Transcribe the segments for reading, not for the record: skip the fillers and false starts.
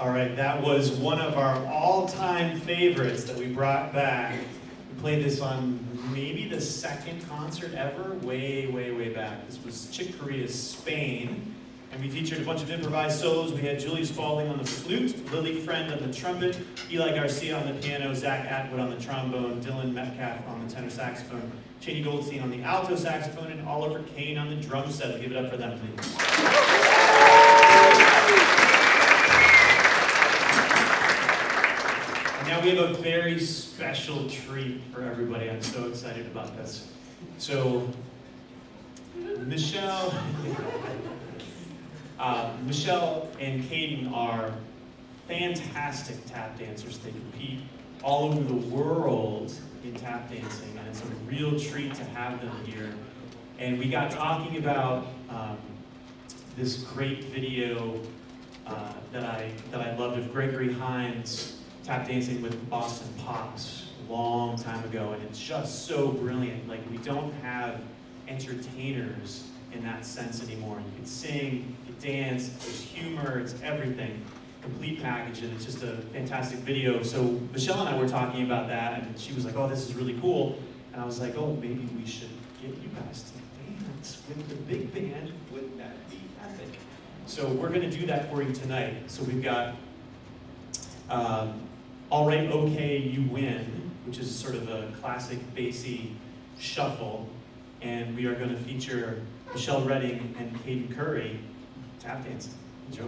All right, that was one of our all-time favorites that we brought back. We played this on maybe the second concert ever, way back. This was Chick Corea's Spain, and we featured a bunch of improvised solos. We had Julie Spaulding on the flute, Lily Friend on the trumpet, Eli Garcia on the piano, Zach Atwood on the trombone, Dylan Metcalf on the tenor saxophone, Cheney Goldstein on the alto saxophone, and Oliver Kane on the drum set. Give it up for them, please. Now we have a very special treat for everybody. I'm so excited about this. So, Michelle and Caden are fantastic tap dancers. They compete all over the world in tap dancing, and it's a real treat to have them here. And we got talking about this great video that I loved of Gregory Hines tap dancing with Boston Pops a long time ago, and it's just so brilliant. Like, we don't have entertainers in that sense anymore. You can sing, you can dance, there's humor, it's everything. Complete package, and it's just a fantastic video. So Michelle and I were talking about that, and she was like, oh, this is really cool. And I was like, oh, maybe we should get you guys to dance with the big band. Wouldn't that be epic? So we're gonna do that for you tonight. So we've got All Right, Okay, You Win, which is sort of a classic bassy shuffle. And we are gonna feature Michelle Redding and Caden Curry tap dancing. Enjoy.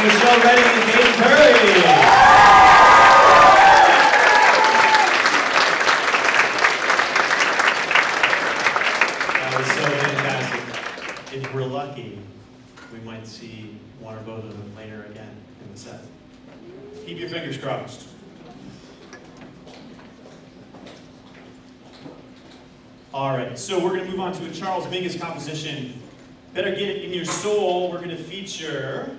Michelle Redding and Dave Curry. That was so fantastic. If we're lucky, we might see one or both of them later again in the set. Keep your fingers crossed. All right, so we're going to move on to a Charles Mingus composition, Better Get It in Your Soul. We're going to feature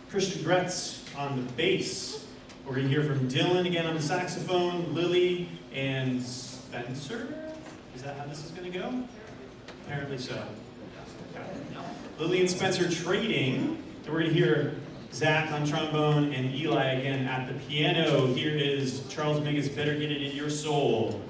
Christian Gretz on the bass. We're going to hear from Dylan again on the saxophone, Lily and Spencer. Is that how this is going to go? Apparently so. Okay. Lily and Spencer trading. And we're going to hear Zach on trombone and Eli again at the piano. Here is Charles Mingus, Better Get It in Your Soul.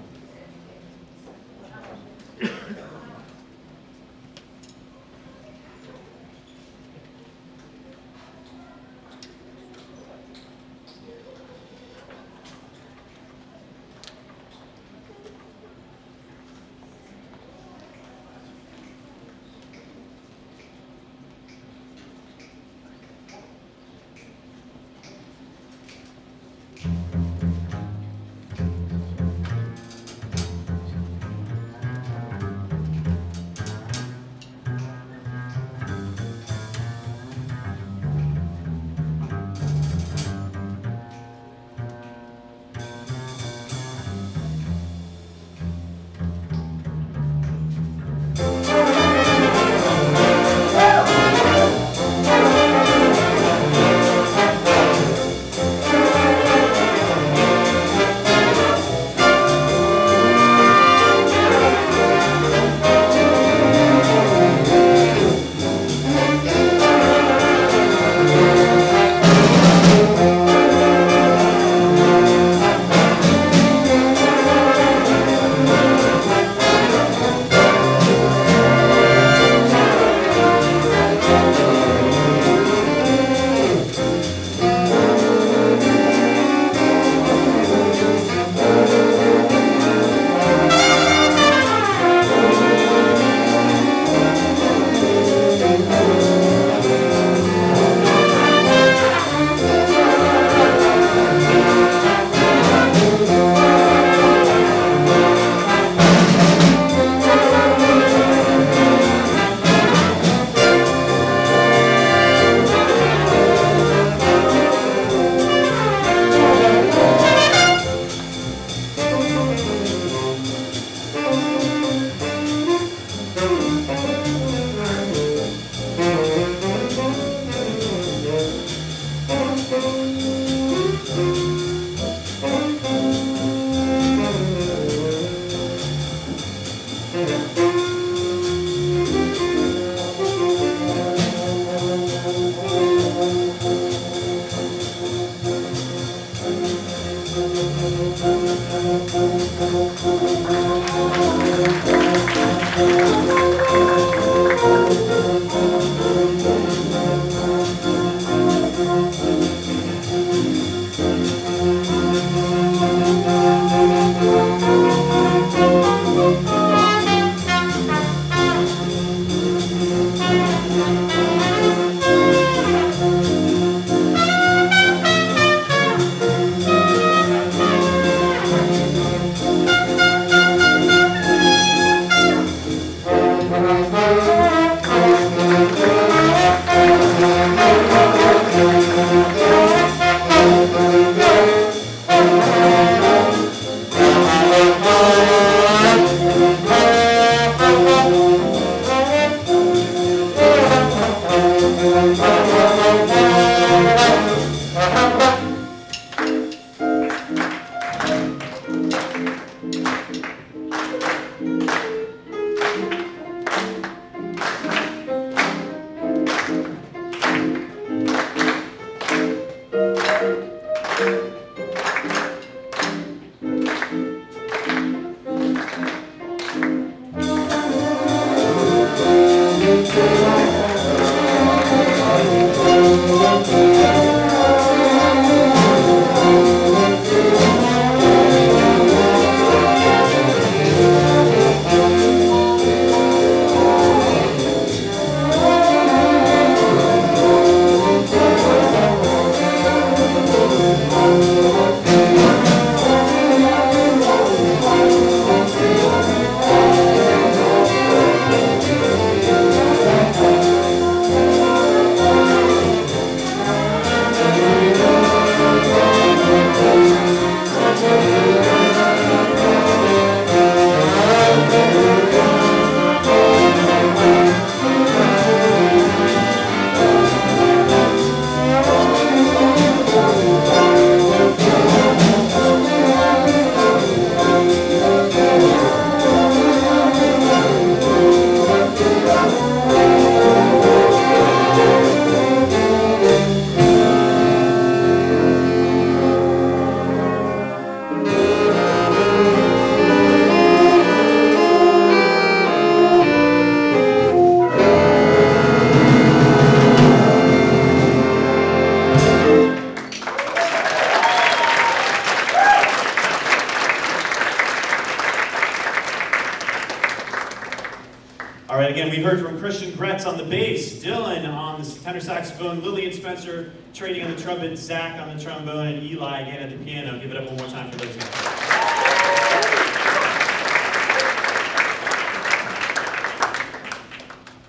right, again, we heard from Christian Gretz on the bass, Dylan on the tenor saxophone, Lillian Spencer trading on the trumpet, Zach on the trombone, and Eli again at the piano. Give it up one more time for those guys.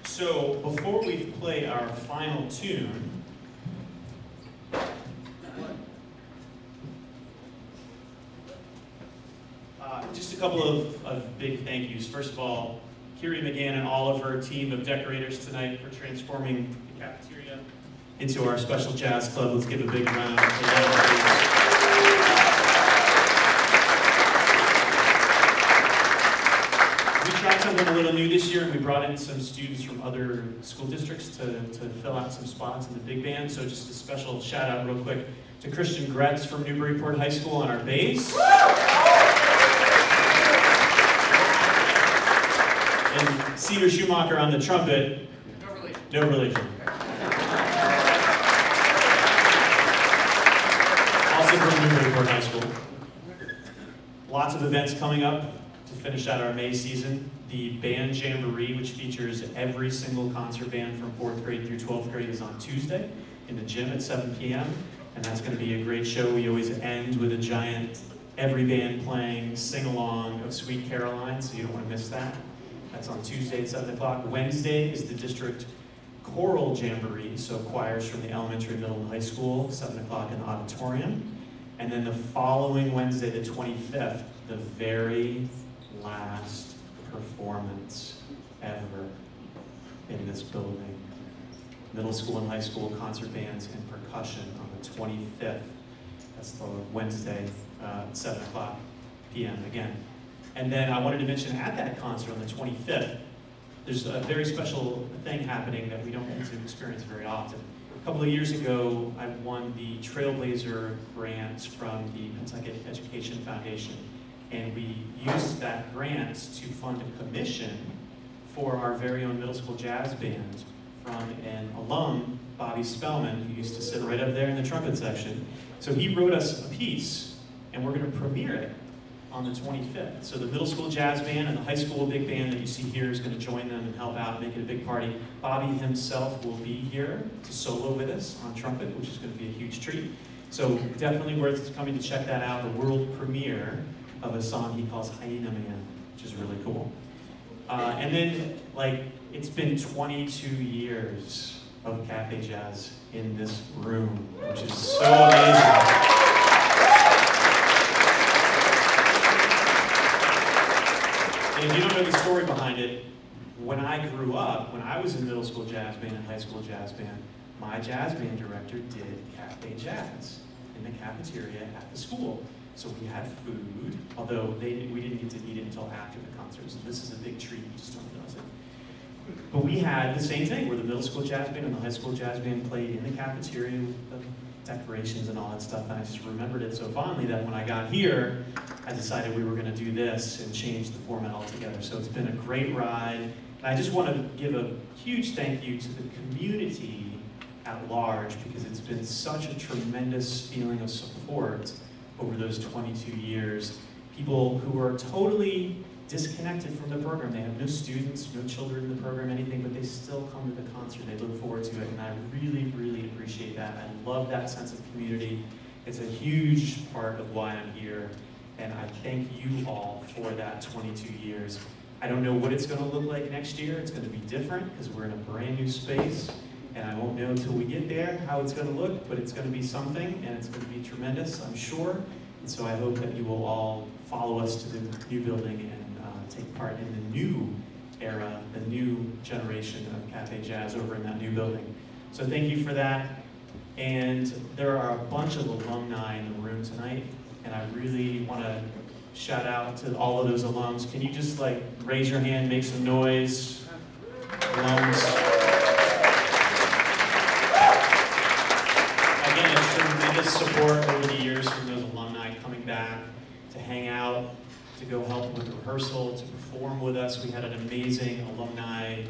So, before we play our final tune, just a couple of big thank yous. First of all, Kiri McGann and all of her team of decorators tonight for transforming the cafeteria into our special jazz club. Let's give a big round of applause. We tried something a little new this year, and we brought in some students from other school districts to fill out some spots in the big band. So just a special shout out real quick to Christian Gretz from Newburyport High School on our bass. And Cedar Schumacher on the trumpet. No relation. No relation. Also from Newburyport High School. Lots of events coming up to finish out our May season. The Band Jamboree, which features every single concert band from 4th grade through 12th grade, is on Tuesday in the gym at 7 p.m. And that's going to be a great show. We always end with a giant, every band playing sing-along of Sweet Caroline, so you don't want to miss that. That's on Tuesday at 7 o'clock. Wednesday is the district choral jamboree, so choirs from the elementary, middle, and high school, 7 o'clock in the auditorium. And then the following Wednesday, the 25th, the very last performance ever in this building. Middle school and high school concert bands and percussion on the 25th. That's the Wednesday, 7 o'clock p.m. again. And then I wanted to mention at that concert on the 25th, there's a very special thing happening that we don't get to experience very often. A couple of years ago, I won the Trailblazer grant from the Pentucket Education Foundation, and we used that grant to fund a commission for our very own middle school jazz band from an alum, Bobby Spellman, who used to sit right up there in the trumpet section. So he wrote us a piece, and we're going to premiere it on the 25th. So the middle school jazz band and the high school big band that you see here is going to join them and help out, make it a big party. Bobby himself will be here to solo with us on trumpet, which is going to be a huge treat. So definitely worth coming to check that out, the world premiere of a song he calls Hyena Man, which is really cool. And then, it's been 22 years of Cafe Jazz in this room, which is so amazing. And if you don't know the story behind it, when I grew up, when I was in middle school jazz band and high school jazz band, my jazz band director did Cafe Jazz in the cafeteria at the school. So we had food, although we didn't get to eat it until after the concert. So this is a big treat, you just don't realize it. But we had the same thing where the middle school jazz band and the high school jazz band played in the cafeteria with the decorations and all that stuff. And I just remembered it so fondly that when I got here, I decided we were going to do this and change the format altogether. So it's been a great ride. And I just want to give a huge thank you to the community at large, because it's been such a tremendous feeling of support over those 22 years. People who are totally disconnected from the program. They have no students, no children in the program, anything, but they still come to the concert. They look forward to it, and I really, really appreciate that. I love that sense of community. It's a huge part of why I'm here, and I thank you all for that 22 years. I don't know what it's going to look like next year. It's going to be different because we're in a brand new space, and I won't know until we get there how it's going to look, but it's going to be something, and it's going to be tremendous, I'm sure. And so I hope that you will all follow us to the new building and take part in the new era, the new generation of Cafe Jazz over in that new building. So thank you for that. And there are a bunch of alumni in the room tonight, and I really want to shout out to all of those alums. Can you just raise your hand, make some noise? Alums. Again, it's tremendous support over the years from those alumni coming back to hang out, to go help with rehearsal, to perform with us. We had an amazing alumni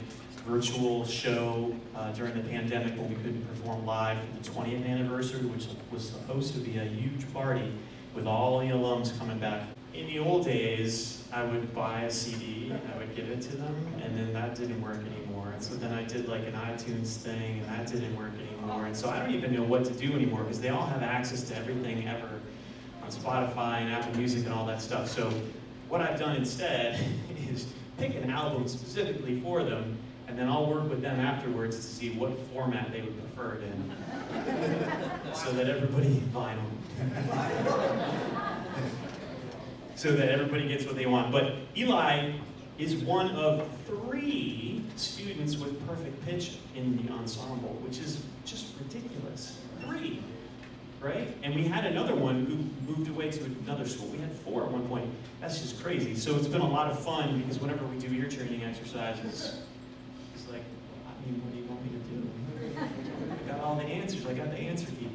virtual show during the pandemic when we couldn't perform live for the 20th anniversary, which was supposed to be a huge party with all the alums coming back. in the old days, I would buy a CD, and I would give it to them, and then that didn't work anymore. And so then I did like an iTunes thing, and that didn't work anymore. And so I don't even know what to do anymore, because they all have access to everything ever on Spotify and Apple Music and all that stuff. So what I've done instead is pick an album specifically for them, and then I'll work with them afterwards to see what format they would prefer it in, so that everybody vinyl. So that everybody gets what they want. But Eli is one of 3 students with perfect pitch in the ensemble, which is just ridiculous. 3, right? And we had another one who moved away to another school. We had 4 at one point. That's just crazy. So it's been a lot of fun, because whenever we do ear training exercises, it's like, I mean, what do you want me to do? I got all the answers. I got the answer key.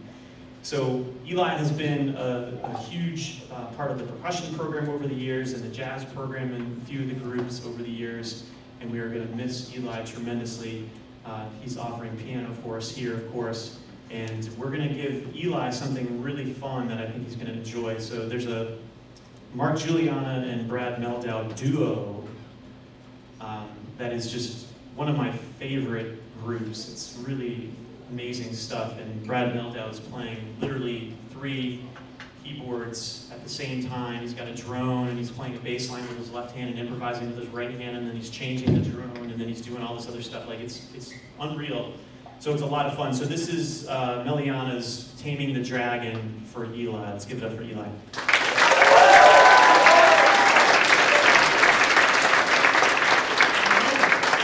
So Eli has been a huge part of the percussion program over the years, and the jazz program in a few of the groups over the years, and we are going to miss Eli tremendously. He's offering piano for us here, of course, and we're going to give Eli something really fun that I think he's going to enjoy. So there's a Mark Juliana and Brad Meldau duo that is just one of my favorite groups. It's really amazing stuff, and Brad Meldau is playing literally 3 keyboards at the same time. He's got a drone, and he's playing a bass line with his left hand and improvising with his right hand, and then he's changing the drone, and then he's doing all this other stuff. Like, it's unreal. So it's a lot of fun. So this is Meliana's Taming the Dragon for Eli. Let's give it up for Eli.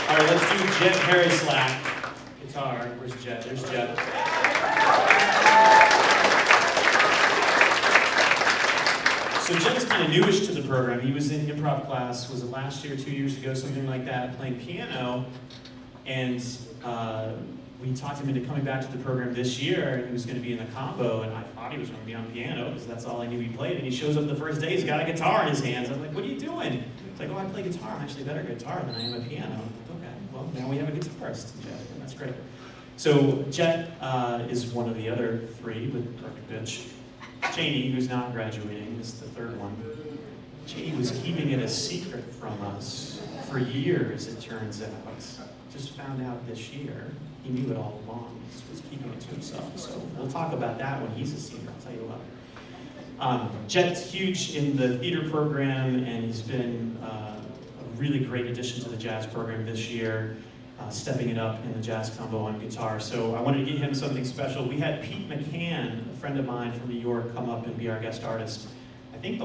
All right, let's do Jet Harry Slack. Guitar. Where's Jet? There's Jet. So Jet's kind of newish to the program. He was in improv class, was it last year, 2 years ago, something like that, playing piano. And we talked him into coming back to the program this year. He was going to be in the combo, and I thought he was going to be on piano, because that's all I knew he played. And he shows up the first day, he's got a guitar in his hands. I'm like, what are you doing? He's like, oh, I play guitar. I'm actually better guitar than I am a piano. Okay, well, now we have a guitarist, Jet, and that's great. So Jet is one of the other 3 with perfect pitch. Janie, who's not graduating, is the 3rd one. Janie was keeping it a secret from us for years, it turns out. Just found out this year. He knew it all along. He was keeping it to himself. So we'll talk about that when he's a senior, I'll tell you what. Jet's huge in the theater program, and he's been a really great addition to the jazz program this year. Stepping it up in the jazz combo on guitar. So I wanted to get him something special. We had Pete McCann, a friend of mine from New York, come up and be our guest artist. I think it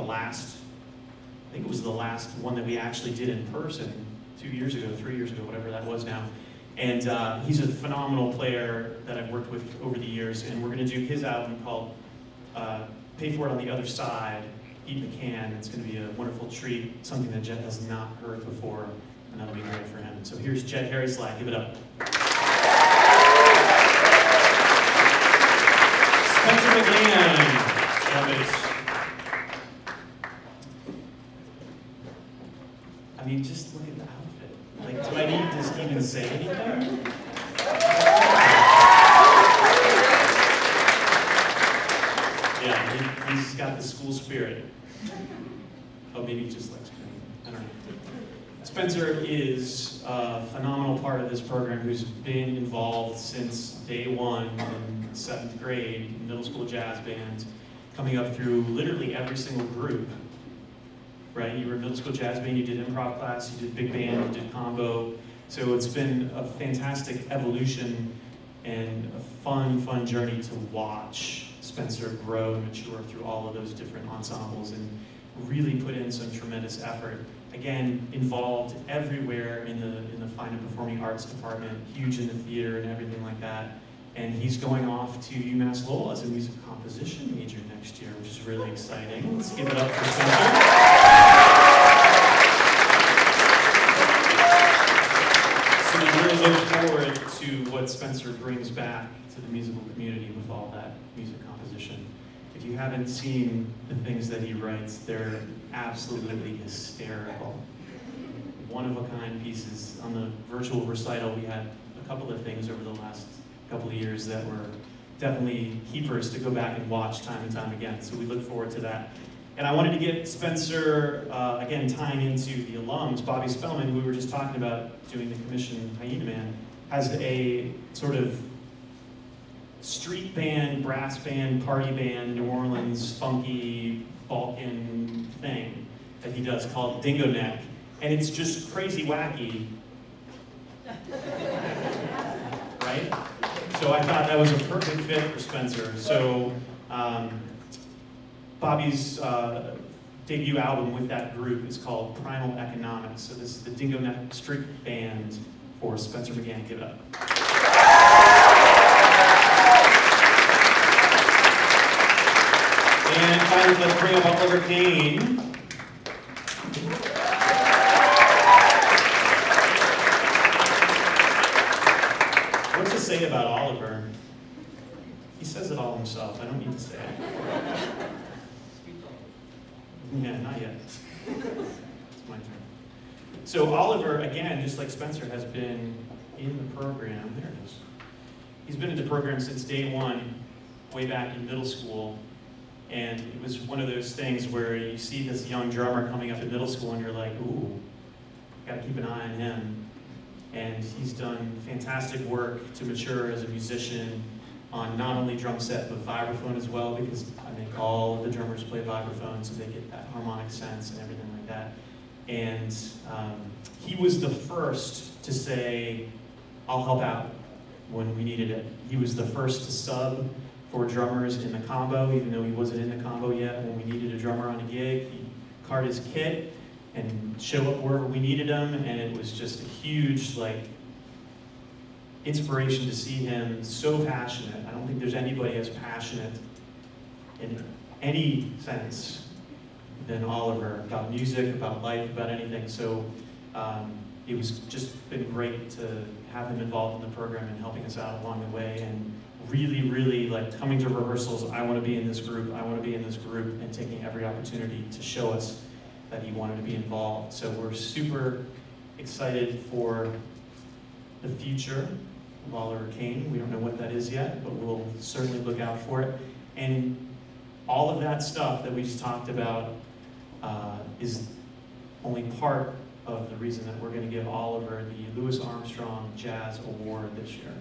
was the last one that we actually did in person 2 years ago, 3 years ago, whatever that was now. And he's a phenomenal player that I've worked with over the years, and we're going to do his album called Pay For It on the Other Side, Pete McCann. It's going to be a wonderful treat, something that Jet has not heard before. And that'll be great for him. So here's Jet Harry Slack. Give it up. Spencer McGann. Love it. I mean, just look at the outfit. Like, do I need to even say anything? Yeah, he's got the school spirit. Oh, maybe he just likes green. I don't know. Spencer is a phenomenal part of this program who's been involved since day 1 in 7th grade, middle school jazz band, coming up through literally every single group, right? You were in middle school jazz band, you did improv class, you did big band, you did combo. So it's been a fantastic evolution and a fun journey to watch Spencer grow and mature through all of those different ensembles, and really put in some tremendous effort. Again, involved everywhere in the fine and performing arts department, huge in the theater and everything like that. And he's going off to UMass Lowell as a music composition major next year, which is really exciting. Let's give it up for Spencer. So we really look forward to what Spencer brings back to the musical community with all that music composition. If you haven't seen the things that he writes, they're absolutely hysterical. One-of-a-kind pieces. On the virtual recital, we had a couple of things over the last couple of years that were definitely keepers to go back and watch time and time again. So we look forward to that. And I wanted to get Spencer, again, tying into the alums. Bobby Spellman, who we were just talking about doing the commission Hyena Man, has a sort of street band, brass band, party band, New Orleans, funky, Balkan thing that he does called Dingo Neck. And it's just crazy wacky. Right? So I thought that was a perfect fit for Spencer. So Bobby's debut album with that group is called Primal Economics. So this is the Dingo Neck Street Band for Spencer McGann. Give it up. And finally, let's bring up Oliver Kane. What to say about Oliver? He says it all himself. I don't need to say it. Yeah, not yet. It's my turn. So Oliver, again, just like Spencer, has been in the program. There it is. He's been in the program since day one, way back in middle school. And it was one of those things where you see this young drummer coming up in middle school and you're like, ooh, gotta keep an eye on him. And he's done fantastic work to mature as a musician on not only drum set, but vibraphone as well, because I make all of the drummers play vibraphone so they get that harmonic sense and everything like that. And he was the first to say, I'll help out when we needed it. He was the first to sub for drummers in the combo, even though he wasn't in the combo yet. When we needed a drummer on a gig, he cart his kit and show up wherever we needed him, and it was just a huge, like, inspiration to see him so passionate. I don't think there's anybody as passionate in any sense than Oliver about music, about life, about anything. So it was just been great to have him involved in the program and helping us out along the way, and really, really like coming to rehearsals, I want to be in this group, I want to be in this group, and taking every opportunity to show us that he wanted to be involved. So we're super excited for the future of Oliver Kane. We don't know what that is yet, but we'll certainly look out for it. And all of that stuff that we just talked about is only part of the reason that we're going to give Oliver the Louis Armstrong Jazz Award this year.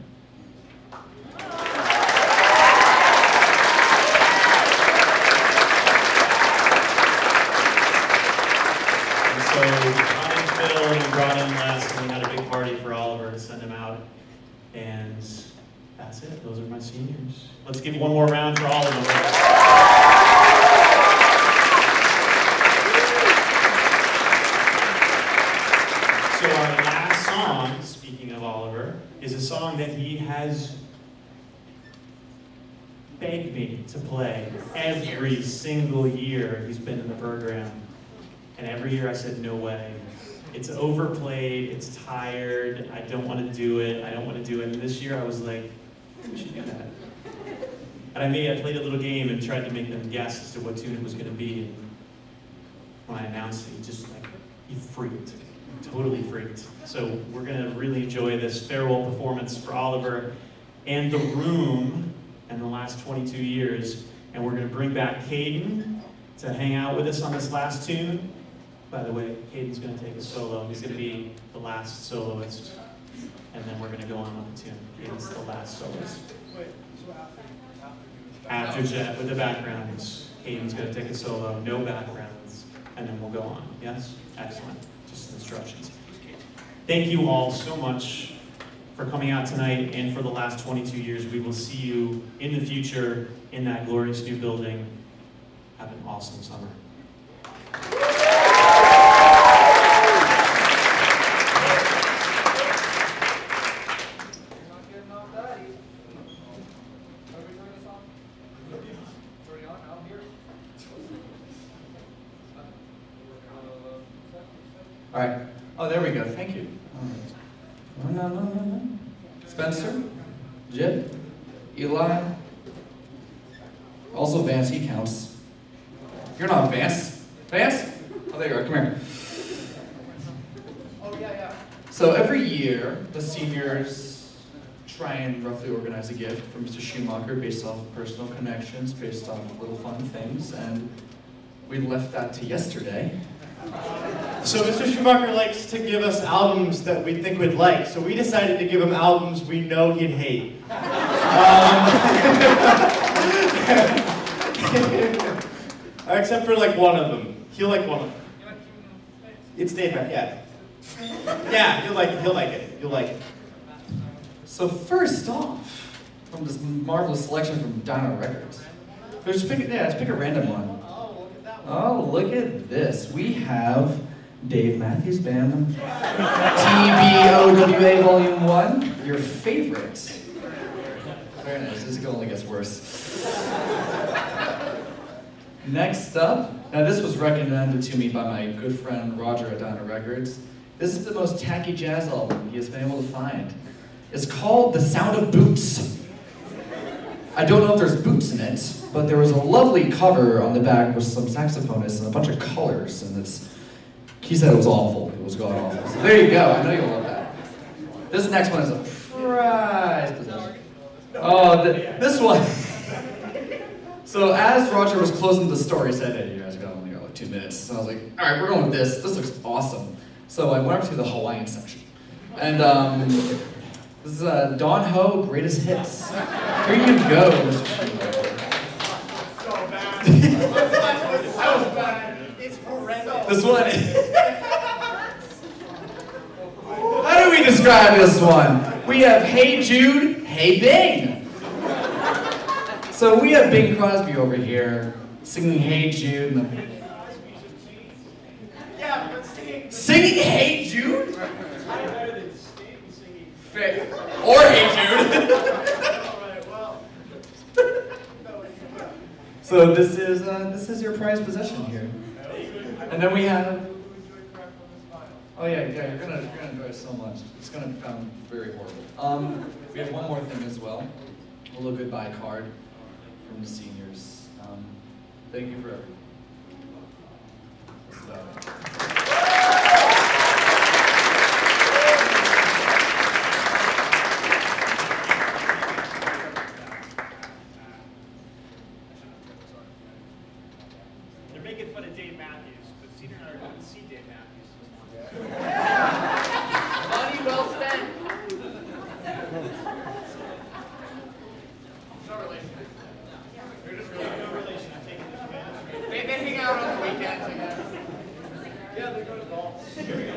And so John and Phil, we brought in Les, and we had a big party for Oliver to send him out. And that's it. Those are my seniors. Let's give one more round for all of them. So our last song, speaking of Oliver, is a song that he has begged me to play every single year he's been in the program. And every year I said, no way. It's overplayed, it's tired, I don't want to do it, And this year I was like, we should do that. And I played a little game and tried to make them guess as to what tune it was going to be. And when I announced it, he freaked. Totally freaked. So we're going to really enjoy this farewell performance for Oliver and the room and the last 22 years. And we're going to bring back Caden to hang out with us on this last tune. By the way, Caden's going to take a solo. He's going to be the last soloist. And then we're going to go on with the tune. Caden's the last soloist. After Jet with the backgrounds, Caden's going to take a solo, no backgrounds, and then we'll go on. Yes? Excellent. Just instructions. Thank you all so much for coming out tonight and for the last 22 years. We will see you in the future in that glorious new building. Have an awesome summer. All right. Oh, there we go. Thank you. Spencer, Jed, Eli, also Vance. He counts. You're not Vance. Vance? Oh, there you are. Come here. Oh, yeah. So every year, the seniors try and roughly organize a gift for Mr. Schumacher based off personal connections, based off little fun things, and We left that to yesterday. So Mr. Schumacher likes to give us albums that we think we'd like, so we decided to give him albums we know he'd hate. Except for like one of them. He'll like one of them. It's Dave Matthews, yeah. Yeah, he'll like it. You'll like it. So first off, from this marvelous selection from Dino Records, let's pick a random one. Oh, look at this. We have Dave Matthews Band, TBOWA Volume 1, your favorite. Very nice, this only gets worse. Next up, now this was recommended to me by my good friend Roger at Dino Records. This is the most tacky jazz album he has been able to find. It's called The Sound of Boots. I don't know if there's boots in it, but there was a lovely cover on the back with some saxophonists and a bunch of colors, and he said it was awful. It was god awful. So there you go. I know you'll love that. This next one is a prize possession. Oh, this one. So as Roger was closing the store, he said, "Hey, you guys only got like 2 minutes." So I was like, "All right, we're going with this. This looks awesome." So I went over to the Hawaiian section, and this is Don Ho Greatest Hits. Here you go, Mr. Schumacher. So bad. That was bad. It's horrendous. This one. How do we describe this one? We have Hey Jude, Hey Bing. So we have Bing Crosby over here singing Hey Jude. Yeah, but Singing Hey Jude? Or Hey Jude. So this is your prized possession here. And then we have. Oh yeah, you're gonna enjoy it so much. It's gonna become very horrible. We have one more thing as well. A little goodbye card from the seniors. Thank you for everything. That's about it. they're making fun of Dave Matthews, but Cedar and I are going to see Dave Matthews. Money well spent. No relation. They're just really no relation. I'm taking this man. They hang out on the weekends, I guess. Yeah, they go to golf. Here we go.